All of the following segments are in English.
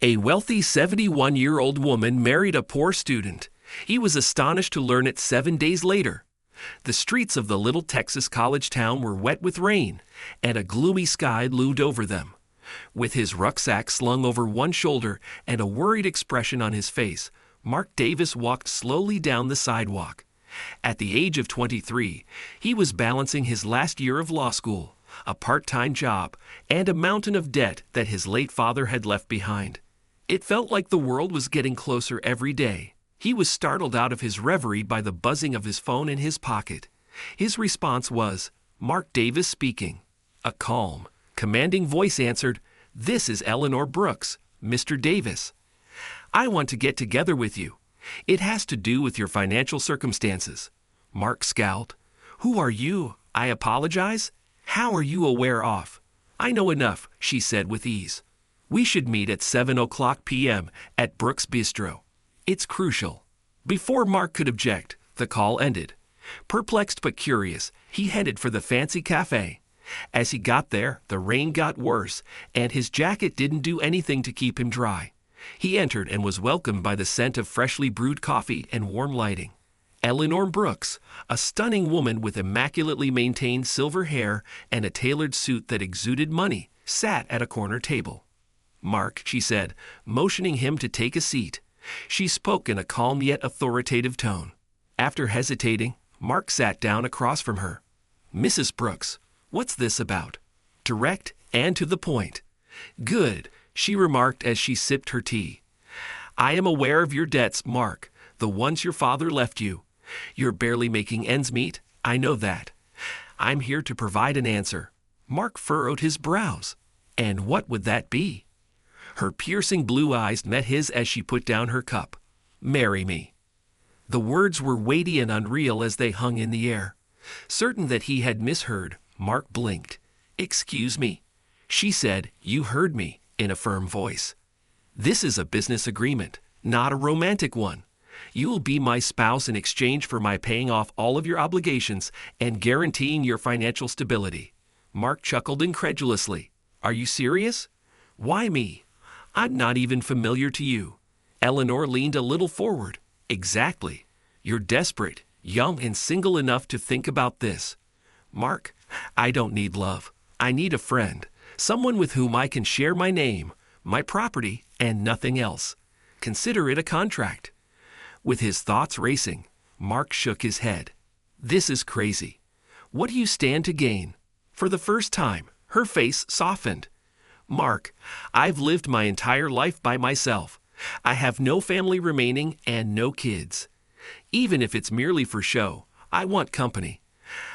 A wealthy 71-year-old woman married a poor student. He was astonished to learn it 7 days later. The streets of the little Texas college town were wet with rain, and a gloomy sky loomed over them. With his rucksack slung over one shoulder and a worried expression on his face, Mark Davis walked slowly down the sidewalk. At the age of 23, he was balancing his last year of law school, a part-time job, and a mountain of debt that his late father had left behind. It felt like the world was getting closer every day. He was startled out of his reverie by the buzzing of his phone in his pocket. His response was, "Mark Davis speaking." A calm, commanding voice answered, "This is Eleanor Brooks, Mr. Davis. I want to get together with you. It has to do with your financial circumstances." Mark scowled. "Who are you? I apologize. How are you aware of?" "I know enough," she said with ease. "We should meet at 7 p.m. at Brooks Bistro. It's crucial." Before Mark could object, the call ended. Perplexed but curious, he headed for the fancy cafe. As he got there, the rain got worse, and his jacket didn't do anything to keep him dry. He entered and was welcomed by the scent of freshly brewed coffee and warm lighting. Eleanor Brooks, a stunning woman with immaculately maintained silver hair and a tailored suit that exuded money, sat at a corner table. "Mark," she said, motioning him to take a seat. She spoke in a calm yet authoritative tone. After hesitating, Mark sat down across from her. "Mrs. Brooks, what's this about?" "Direct and to the point." "Good," she remarked as she sipped her tea. "I am aware of your debts, Mark, the ones your father left you. You're barely making ends meet, I know that. I'm here to provide an answer." Mark furrowed his brows. "And what would that be?" Her piercing blue eyes met his as she put down her cup. "Marry me." The words were weighty and unreal as they hung in the air. Certain that he had misheard, Mark blinked. "Excuse me." She said, "You heard me," in a firm voice. "This is a business agreement, not a romantic one. You will be my spouse in exchange for my paying off all of your obligations and guaranteeing your financial stability." Mark chuckled incredulously. "Are you serious?" "Why me? I'm not even familiar to you." Eleanor leaned a little forward. "Exactly. You're desperate, young and single enough to think about this." "Mark, I don't need love. I need a friend, someone with whom I can share my name, my property, and nothing else. Consider it a contract." With his thoughts racing, Mark shook his head. "This is crazy. What do you stand to gain?" For the first time, her face softened. "Mark, I've lived my entire life by myself. I have no family remaining and no kids. Even if it's merely for show, I want company.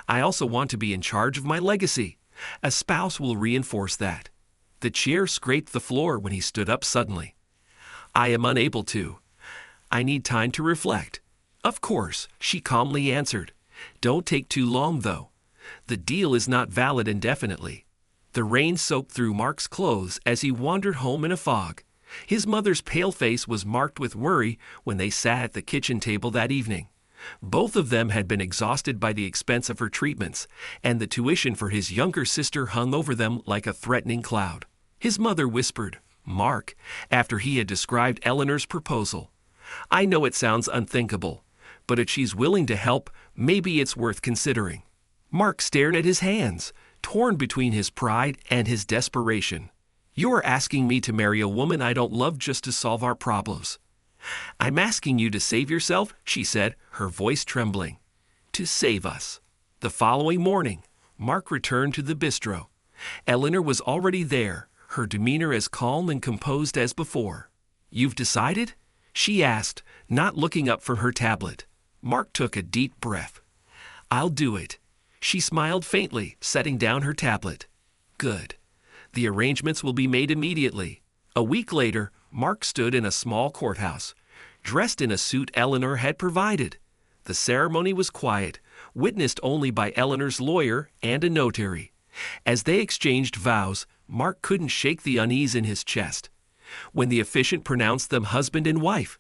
I also want to be in charge of my legacy. A spouse will reinforce that." The chair scraped the floor when he stood up suddenly. "I am unable to. I need time to reflect." "Of course," she calmly answered. "Don't take too long, though. The deal is not valid indefinitely." The rain soaked through Mark's clothes as he wandered home in a fog. His mother's pale face was marked with worry when they sat at the kitchen table that evening. Both of them had been exhausted by the expense of her treatments, and the tuition for his younger sister hung over them like a threatening cloud. His mother whispered, "Mark," after he had described Eleanor's proposal. "I know it sounds unthinkable, but if she's willing to help, maybe it's worth considering." Mark stared at his hands, torn between his pride and his desperation. "You're asking me to marry a woman I don't love just to solve our problems." "I'm asking you to save yourself," she said, her voice trembling. "To save us." The following morning, Mark returned to the bistro. Eleanor was already there, her demeanor as calm and composed as before. "You've decided?" she asked, not looking up from her tablet. Mark took a deep breath. "I'll do it." She smiled faintly, setting down her tablet. "Good. The arrangements will be made immediately." A week later, Mark stood in a small courthouse, dressed in a suit Eleanor had provided. The ceremony was quiet, witnessed only by Eleanor's lawyer and a notary. As they exchanged vows, Mark couldn't shake the unease in his chest. When the officiant pronounced them husband and wife,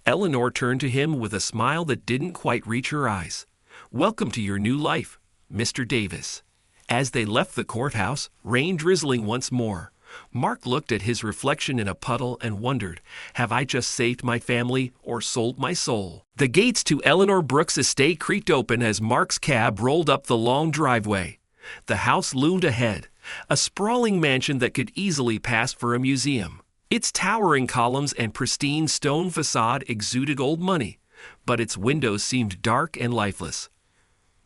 Eleanor turned to him with a smile that didn't quite reach her eyes. "Welcome to your new life, Mr. Davis." As they left the courthouse, rain drizzling once more, Mark looked at his reflection in a puddle and wondered, have I just saved my family or sold my soul? The gates to Eleanor Brooks' estate creaked open as Mark's cab rolled up the long driveway. The house loomed ahead, a sprawling mansion that could easily pass for a museum. Its towering columns and pristine stone facade exuded old money, but its windows seemed dark and lifeless.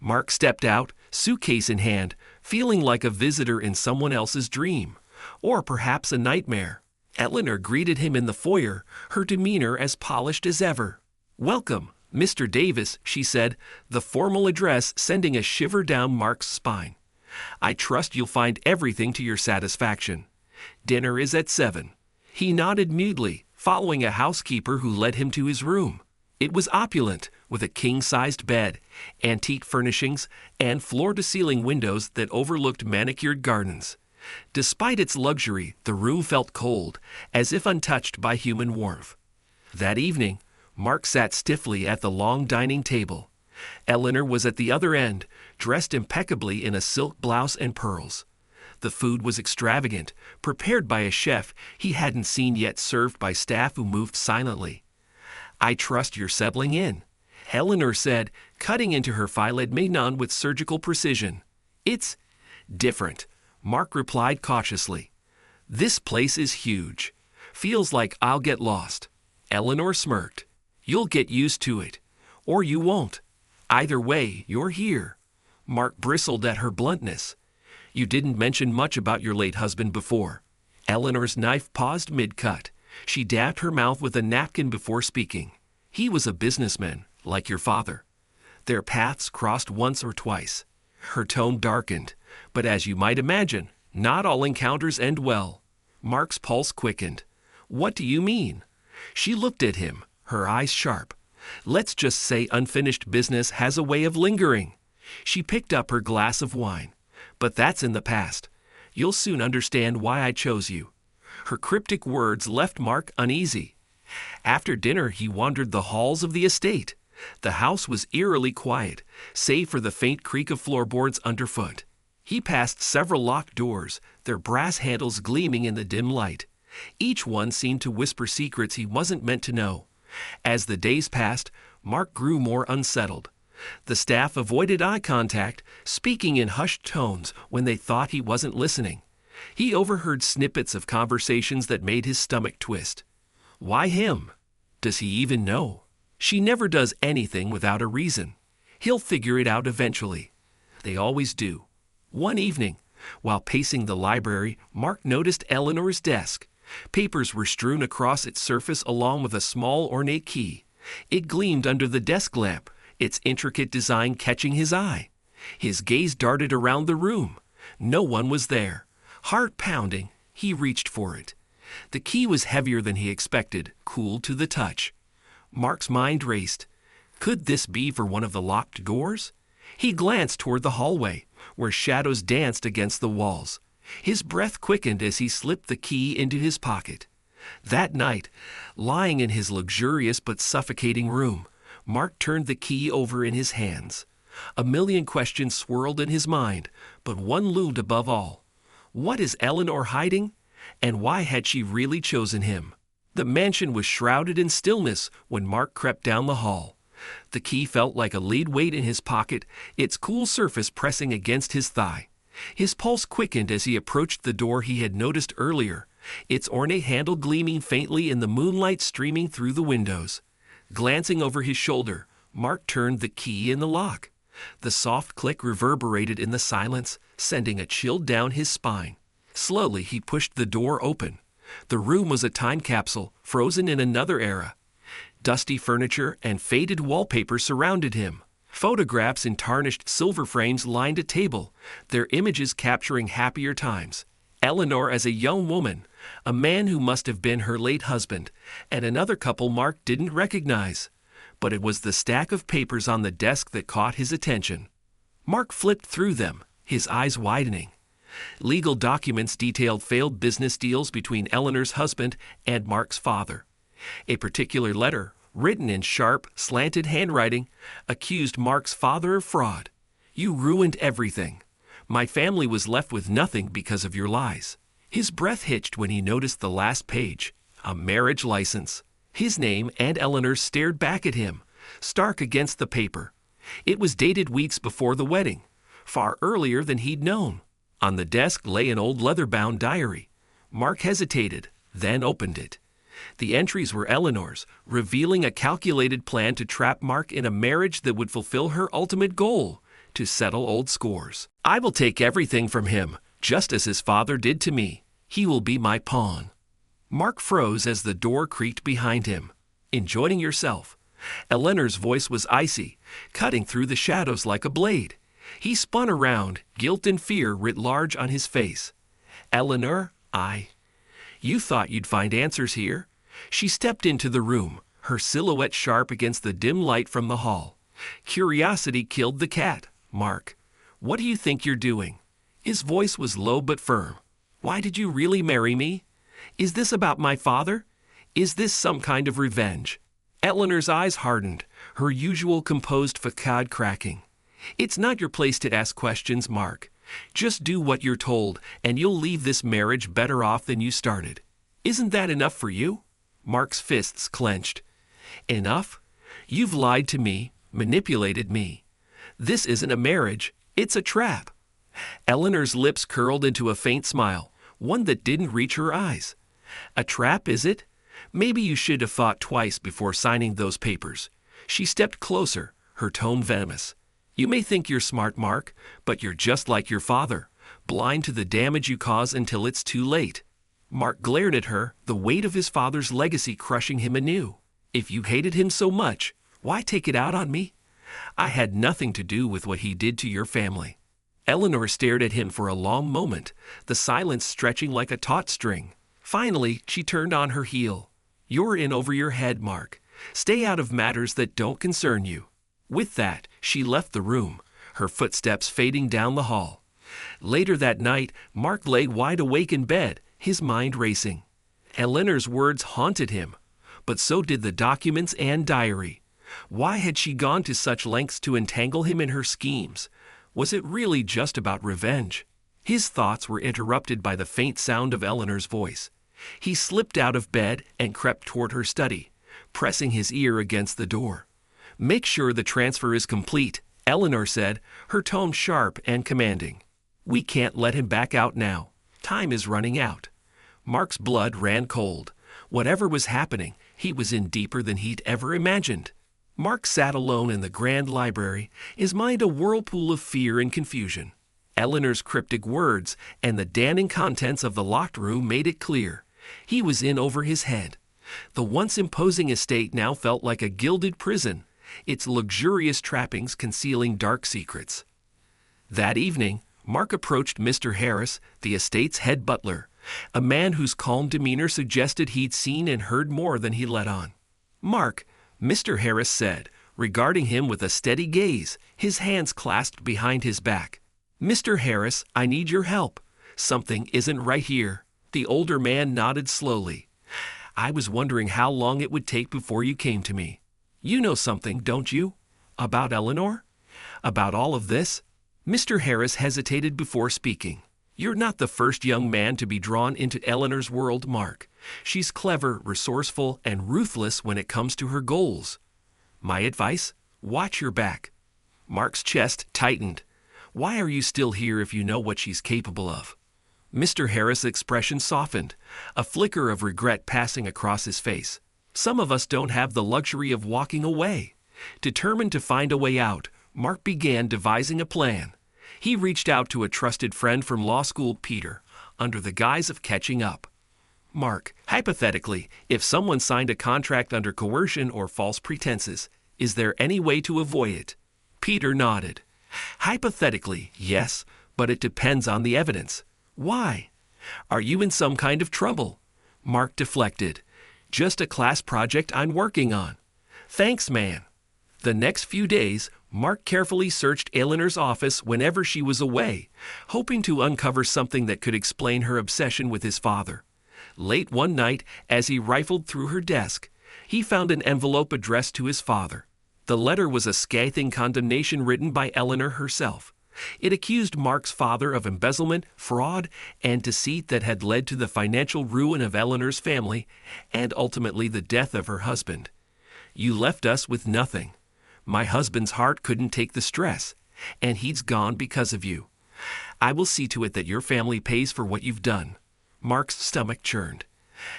Mark stepped out, suitcase in hand, feeling like a visitor in someone else's dream, or perhaps a nightmare. Eleanor greeted him in the foyer, her demeanor as polished as ever. "Welcome, Mr. Davis," she said, the formal address sending a shiver down Mark's spine. "I trust you'll find everything to your satisfaction. Dinner is at 7. He nodded mutely, following a housekeeper who led him to his room. It was opulent, with a king-sized bed, antique furnishings, and floor-to-ceiling windows that overlooked manicured gardens. Despite its luxury, the room felt cold, as if untouched by human warmth. That evening, Mark sat stiffly at the long dining table. Eleanor was at the other end, dressed impeccably in a silk blouse and pearls. The food was extravagant, prepared by a chef he hadn't seen yet, served by staff who moved silently. "I trust you're settling in," Eleanor said, cutting into her filet mignon with surgical precision. "It's different," Mark replied cautiously. "This place is huge. Feels like I'll get lost." Eleanor smirked. "You'll get used to it. Or you won't. Either way, you're here." Mark bristled at her bluntness. "You didn't mention much about your late husband before." Eleanor's knife paused mid-cut. She dabbed her mouth with a napkin before speaking. "He was a businessman, like your father. Their paths crossed once or twice." Her tone darkened. "But as you might imagine, not all encounters end well." Mark's pulse quickened. "What do you mean?" She looked at him, her eyes sharp. "Let's just say unfinished business has a way of lingering." She picked up her glass of wine. "But that's in the past. You'll soon understand why I chose you." Her cryptic words left Mark uneasy. After dinner, he wandered the halls of the estate. The house was eerily quiet, save for the faint creak of floorboards underfoot. He passed several locked doors, their brass handles gleaming in the dim light. Each one seemed to whisper secrets he wasn't meant to know. As the days passed, Mark grew more unsettled. The staff avoided eye contact, speaking in hushed tones when they thought he wasn't listening. He overheard snippets of conversations that made his stomach twist. Why him? Does he even know? She never does anything without a reason. He'll figure it out eventually. They always do. One evening, while pacing the library, Mark noticed Eleanor's desk. Papers were strewn across its surface along with a small ornate key. It gleamed under the desk lamp, its intricate design catching his eye. His gaze darted around the room. No one was there. Heart pounding, he reached for it. The key was heavier than he expected, cool to the touch. Mark's mind raced. Could this be for one of the locked doors? He glanced toward the hallway, where shadows danced against the walls. His breath quickened as he slipped the key into his pocket. That night, lying in his luxurious but suffocating room, Mark turned the key over in his hands. A million questions swirled in his mind, but one loomed above all. What is Eleanor hiding? And why had she really chosen him? The mansion was shrouded in stillness when Mark crept down the hall. The key felt like a lead weight in his pocket, its cool surface pressing against his thigh. His pulse quickened as he approached the door he had noticed earlier, its ornate handle gleaming faintly in the moonlight streaming through the windows. Glancing over his shoulder, Mark turned the key in the lock. The soft click reverberated in the silence, sending a chill down his spine. Slowly, he pushed the door open. The room was a time capsule, frozen in another era. Dusty furniture and faded wallpaper surrounded him. Photographs in tarnished silver frames lined a table, their images capturing happier times. Eleanor as a young woman, a man who must have been her late husband, and another couple Mark didn't recognize. But it was the stack of papers on the desk that caught his attention. Mark flipped through them, his eyes widening. Legal documents detailed failed business deals between Eleanor's husband and Mark's father. A particular letter, written in sharp, slanted handwriting, accused Mark's father of fraud. "You ruined everything. My family was left with nothing because of your lies." His breath hitched when he noticed the last page, a marriage license. His name and Eleanor's stared back at him, stark against the paper. It was dated weeks before the wedding, far earlier than he'd known. On the desk lay an old leather-bound diary. Mark hesitated, then opened it. The entries were Eleanor's, revealing a calculated plan to trap Mark in a marriage that would fulfill her ultimate goal, to settle old scores. "I will take everything from him, just as his father did to me. He will be my pawn." Mark froze as the door creaked behind him. "Enjoying yourself?" Eleanor's voice was icy, cutting through the shadows like a blade. He spun around, guilt and fear writ large on his face. "Eleanor, You thought you'd find answers here." She stepped into the room, her silhouette sharp against the dim light from the hall. Curiosity killed the cat. "Mark, what do you think you're doing?" His voice was low but firm. "Why did you really marry me? Is this about my father? Is this some kind of revenge?" Eleanor's eyes hardened, her usual composed facade cracking. "It's not your place to ask questions, Mark. Just do what you're told, and you'll leave this marriage better off than you started. Isn't that enough for you?" Mark's fists clenched. "Enough? You've lied to me, manipulated me. This isn't a marriage, it's a trap." Eleanor's lips curled into a faint smile, one that didn't reach her eyes. "A trap, is it? Maybe you should have thought twice before signing those papers." She stepped closer, her tone venomous. "You may think you're smart, Mark, but you're just like your father, blind to the damage you cause until it's too late." Mark glared at her, the weight of his father's legacy crushing him anew. "If you hated him so much, why take it out on me? I had nothing to do with what he did to your family." Eleanor stared at him for a long moment, the silence stretching like a taut string. Finally, she turned on her heel. "You're in over your head, Mark. Stay out of matters that don't concern you." With that, she left the room, her footsteps fading down the hall. Later that night, Mark lay wide awake in bed, his mind racing. Eleanor's words haunted him, but so did the documents and diary. Why had she gone to such lengths to entangle him in her schemes? Was it really just about revenge? His thoughts were interrupted by the faint sound of Eleanor's voice. He slipped out of bed and crept toward her study, pressing his ear against the door. "Make sure the transfer is complete," Eleanor said, her tone sharp and commanding. "We can't let him back out now. Time is running out." Mark's blood ran cold. Whatever was happening, he was in deeper than he'd ever imagined. Mark sat alone in the grand library, his mind a whirlpool of fear and confusion. Eleanor's cryptic words and the damning contents of the locked room made it clear. He was in over his head. The once imposing estate now felt like a gilded prison, its luxurious trappings concealing dark secrets. That evening, Mark approached Mr. Harris, the estate's head butler, a man whose calm demeanor suggested he'd seen and heard more than he let on. "Mark," Mr. Harris said, regarding him with a steady gaze, his hands clasped behind his back. "Mr. Harris, I need your help. Something isn't right here." The older man nodded slowly. "I was wondering how long it would take before you came to me. You know something, don't you? About Eleanor? About all of this?" Mr. Harris hesitated before speaking. "You're not the first young man to be drawn into Eleanor's world, Mark. She's clever, resourceful, and ruthless when it comes to her goals. My advice? Watch your back." Mark's chest tightened. "Why are you still here if you know what she's capable of?" Mr. Harris' expression softened, a flicker of regret passing across his face. "Some of us don't have the luxury of walking away." Determined to find a way out, Mark began devising a plan. He reached out to a trusted friend from law school, Peter, under the guise of catching up. "Mark, hypothetically, if someone signed a contract under coercion or false pretenses, is there any way to avoid it?" Peter nodded. "Hypothetically, yes, but it depends on the evidence." "Why? Are you in some kind of trouble?" Mark deflected. "Just a class project I'm working on." "Thanks, man." The next few days, Mark carefully searched Eleanor's office whenever she was away, hoping to uncover something that could explain her obsession with his father. Late one night, as he rifled through her desk, he found an envelope addressed to his father. The letter was a scathing condemnation written by Eleanor herself. It accused Mark's father of embezzlement, fraud, and deceit that had led to the financial ruin of Eleanor's family and ultimately the death of her husband. You left us with nothing. My husband's heart couldn't take the stress, and he's gone because of you. I will see to it that your family pays for what you've done." Mark's stomach churned.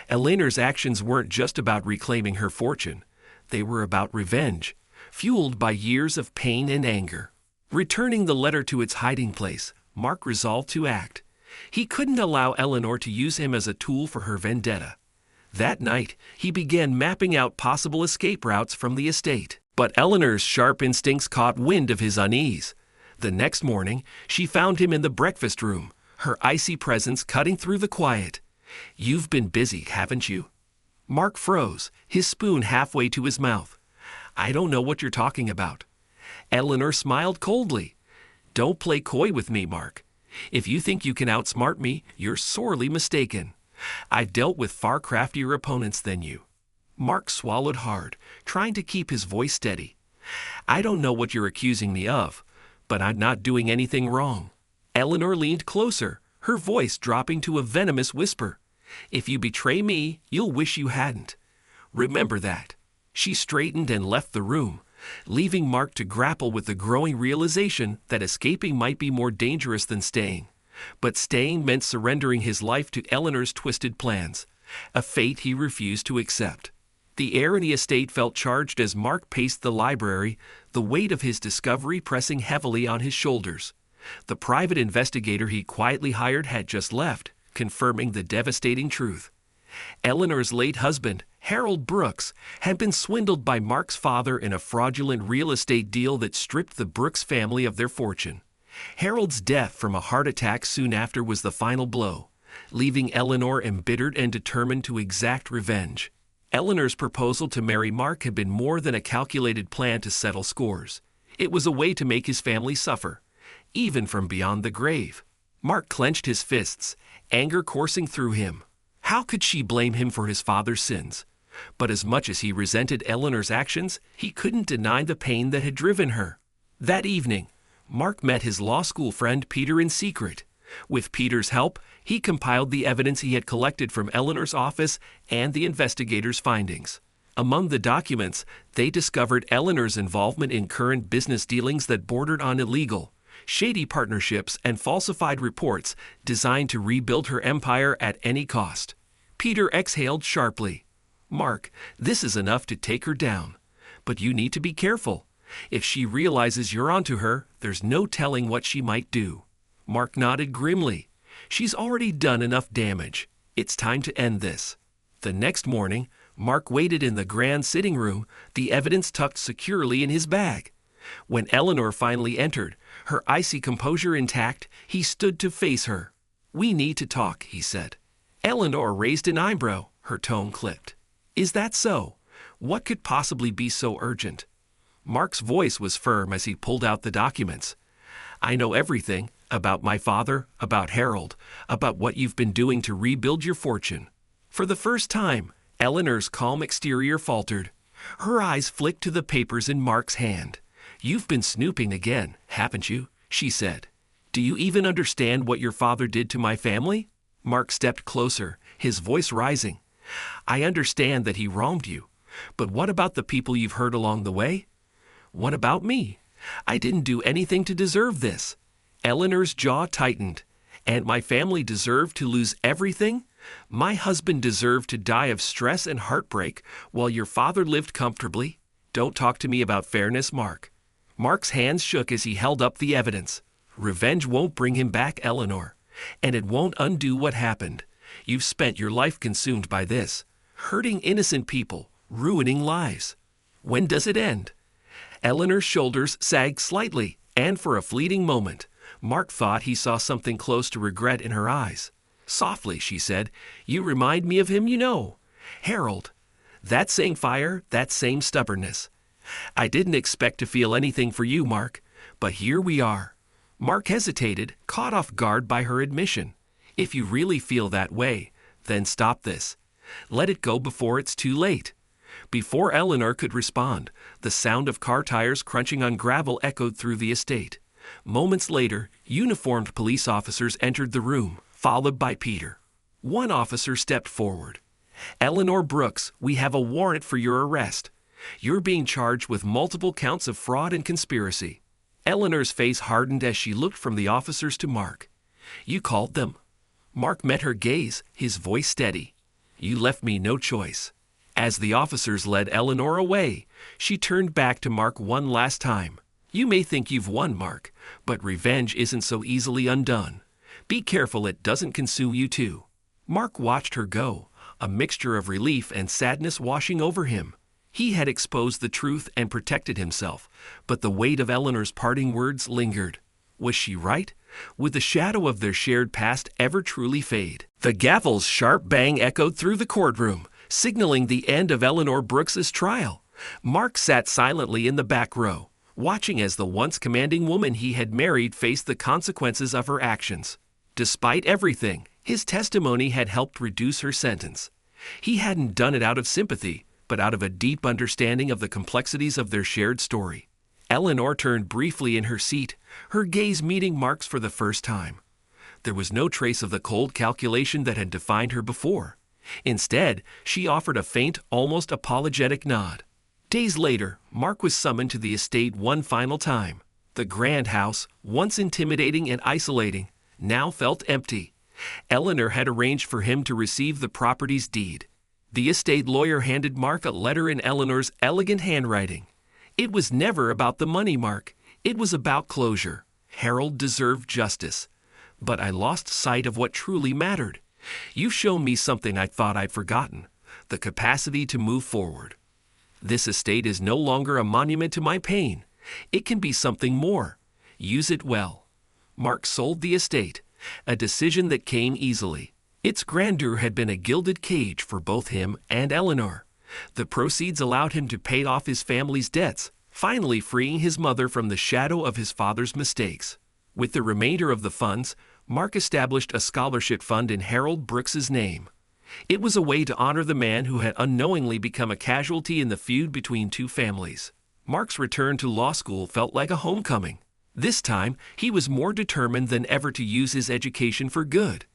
Eleanor's actions weren't just about reclaiming her fortune. They were about revenge, fueled by years of pain and anger. Returning the letter to its hiding place, Mark resolved to act. He couldn't allow Eleanor to use him as a tool for her vendetta. That night, he began mapping out possible escape routes from the estate. But Eleanor's sharp instincts caught wind of his unease. The next morning, she found him in the breakfast room, her icy presence cutting through the quiet. "You've been busy, haven't you?" Mark froze, his spoon halfway to his mouth. "I don't know what you're talking about." Eleanor smiled coldly. "Don't play coy with me, Mark. If you think you can outsmart me, you're sorely mistaken. I've dealt with far craftier opponents than you." Mark swallowed hard, trying to keep his voice steady. "I don't know what you're accusing me of, but I'm not doing anything wrong." Eleanor leaned closer, her voice dropping to a venomous whisper. "If you betray me, you'll wish you hadn't. Remember that." She straightened and left the room, leaving Mark to grapple with the growing realization that escaping might be more dangerous than staying. But staying meant surrendering his life to Eleanor's twisted plans, a fate he refused to accept. The air in the estate felt charged as Mark paced the library, the weight of his discovery pressing heavily on his shoulders. The private investigator he quietly hired had just left, confirming the devastating truth. Eleanor's late husband, Harold Brooks, had been swindled by Mark's father in a fraudulent real estate deal that stripped the Brooks family of their fortune. Harold's death from a heart attack soon after was the final blow, leaving Eleanor embittered and determined to exact revenge. Eleanor's proposal to marry Mark had been more than a calculated plan to settle scores. It was a way to make his family suffer, even from beyond the grave. Mark clenched his fists, anger coursing through him. How could she blame him for his father's sins? But as much as he resented Eleanor's actions, he couldn't deny the pain that had driven her. That evening, Mark met his law school friend Peter in secret. With Peter's help, he compiled the evidence he had collected from Eleanor's office and the investigators' findings. Among the documents, they discovered Eleanor's involvement in current business dealings that bordered on illegal, shady partnerships and falsified reports designed to rebuild her empire at any cost. Peter exhaled sharply. "Mark, this is enough to take her down. But you need to be careful. If she realizes you're onto her, there's no telling what she might do." Mark nodded grimly. "She's already done enough damage. It's time to end this." The next morning, Mark waited in the grand sitting room, the evidence tucked securely in his bag. When Eleanor finally entered, her icy composure intact, he stood to face her. "We need to talk," he said. Eleanor raised an eyebrow, her tone clipped. "Is that so? What could possibly be so urgent?" Mark's voice was firm as he pulled out the documents. "I know everything about my father, about Harold, about what you've been doing to rebuild your fortune." For the first time, Eleanor's calm exterior faltered. Her eyes flicked to the papers in Mark's hand. "You've been snooping again, haven't you?" she said. "Do you even understand what your father did to my family?" Mark stepped closer, his voice rising. "I understand that he wronged you, but what about the people you've hurt along the way? What about me? I didn't do anything to deserve this." Eleanor's jaw tightened. "And my family deserved to lose everything? My husband deserved to die of stress and heartbreak while your father lived comfortably? Don't talk to me about fairness, Mark." Mark's hands shook as he held up the evidence. "Revenge won't bring him back, Eleanor, and it won't undo what happened. You've spent your life consumed by this, hurting innocent people, ruining lives. When does it end?" Eleanor's shoulders sagged slightly, and for a fleeting moment, Mark thought he saw something close to regret in her eyes. Softly, she said, "You remind me of him, you know. Harold. That same fire, that same stubbornness. I didn't expect to feel anything for you, Mark, but here we are." Mark hesitated, caught off guard by her admission. "If you really feel that way, then stop this. Let it go before it's too late." Before Eleanor could respond, the sound of car tires crunching on gravel echoed through the estate. Moments later, uniformed police officers entered the room, followed by Peter. One officer stepped forward. "Eleanor Brooks, we have a warrant for your arrest. You're being charged with multiple counts of fraud and conspiracy." Eleanor's face hardened as she looked from the officers to Mark. "You called them." Mark met her gaze, his voice steady. "You left me no choice." As the officers led Eleanor away, she turned back to Mark one last time. "You may think you've won, Mark, but revenge isn't so easily undone. Be careful it doesn't consume you too." Mark watched her go, a mixture of relief and sadness washing over him. He had exposed the truth and protected himself, but the weight of Eleanor's parting words lingered. Was she right? Would the shadow of their shared past ever truly fade? The gavel's sharp bang echoed through the courtroom, signaling the end of Eleanor Brooks's trial. Mark sat silently in the back row, watching as the once commanding woman he had married faced the consequences of her actions. Despite everything, his testimony had helped reduce her sentence. He hadn't done it out of sympathy, but out of a deep understanding of the complexities of their shared story. Eleanor turned briefly in her seat, her gaze meeting Mark's for the first time. There was no trace of the cold calculation that had defined her before. Instead, she offered a faint, almost apologetic nod. Days later, Mark was summoned to the estate one final time. The grand house, once intimidating and isolating, now felt empty. Eleanor had arranged for him to receive the property's deed. The estate lawyer handed Mark a letter in Eleanor's elegant handwriting. It was never about the money, Mark. It was about closure. Harold deserved justice. But I lost sight of what truly mattered. You've shown me something I thought I'd forgotten, the capacity to move forward. This estate is no longer a monument to my pain. It can be something more. Use it well. Mark sold the estate, a decision that came easily. Its grandeur had been a gilded cage for both him and Eleanor. The proceeds allowed him to pay off his family's debts, finally freeing his mother from the shadow of his father's mistakes. With the remainder of the funds, Mark established a scholarship fund in Harold Brooks's name. It was a way to honor the man who had unknowingly become a casualty in the feud between two families. Mark's return to law school felt like a homecoming. This time, he was more determined than ever to use his education for good.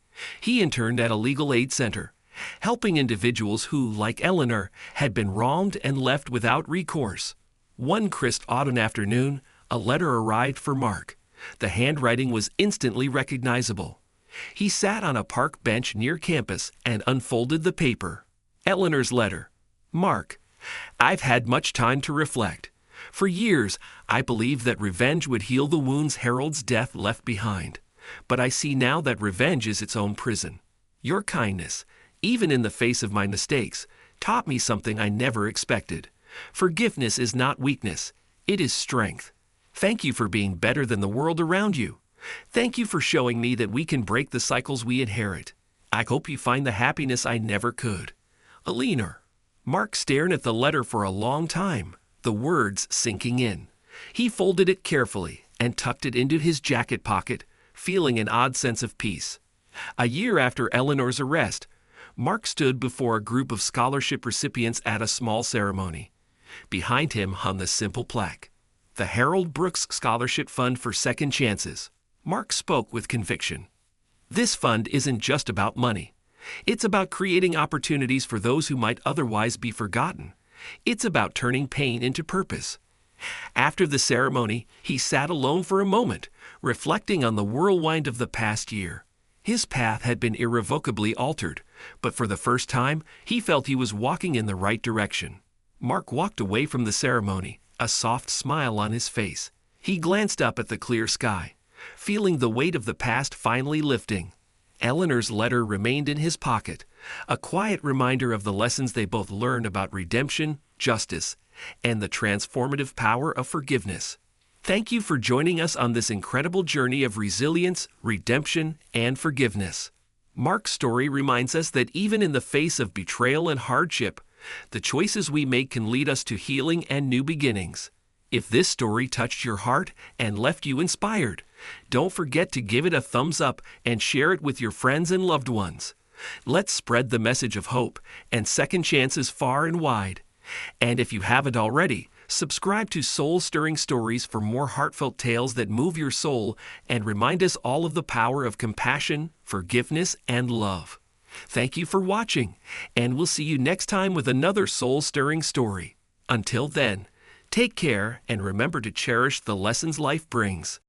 He interned at a legal aid center, helping individuals who, like Eleanor, had been wronged and left without recourse. One crisp autumn afternoon, a letter arrived for Mark. The handwriting was instantly recognizable. He sat on a park bench near campus and unfolded the paper. Eleanor's letter. "Mark, I've had much time to reflect. For years, I believed that revenge would heal the wounds Harold's death left behind. But I see now that revenge is its own prison. Your kindness, even in the face of my mistakes, taught me something I never expected. Forgiveness is not weakness, it is strength. Thank you for being better than the world around you. Thank you for showing me that we can break the cycles we inherit. I hope you find the happiness I never could. Eleanor." Mark stared at the letter for a long time, the words sinking in. He folded it carefully and tucked it into his jacket pocket, feeling an odd sense of peace. A year after Eleanor's arrest, Mark stood before a group of scholarship recipients at a small ceremony. Behind him hung the simple plaque, "The Harold Brooks Scholarship Fund for Second Chances." Mark spoke with conviction. This fund isn't just about money. It's about creating opportunities for those who might otherwise be forgotten. It's about turning pain into purpose. After the ceremony, he sat alone for a moment, reflecting on the whirlwind of the past year. His path had been irrevocably altered, but for the first time, he felt he was walking in the right direction. Mark walked away from the ceremony, a soft smile on his face. He glanced up at the clear sky, feeling the weight of the past finally lifting. Eleanor's letter remained in his pocket, a quiet reminder of the lessons they both learned about redemption, justice, and the transformative power of forgiveness. Thank you for joining us on this incredible journey of resilience, redemption, and forgiveness. Mark's story reminds us that even in the face of betrayal and hardship, the choices we make can lead us to healing and new beginnings. If this story touched your heart and left you inspired, don't forget to give it a thumbs up and share it with your friends and loved ones. Let's spread the message of hope and second chances far and wide. And if you haven't already, Subscribe to Soul Stirring Stories for more heartfelt tales that move your soul and remind us all of the power of compassion, forgiveness, and love. Thank you for watching, and we'll see you next time with another soul-stirring story. Until then, take care and remember to cherish the lessons life brings.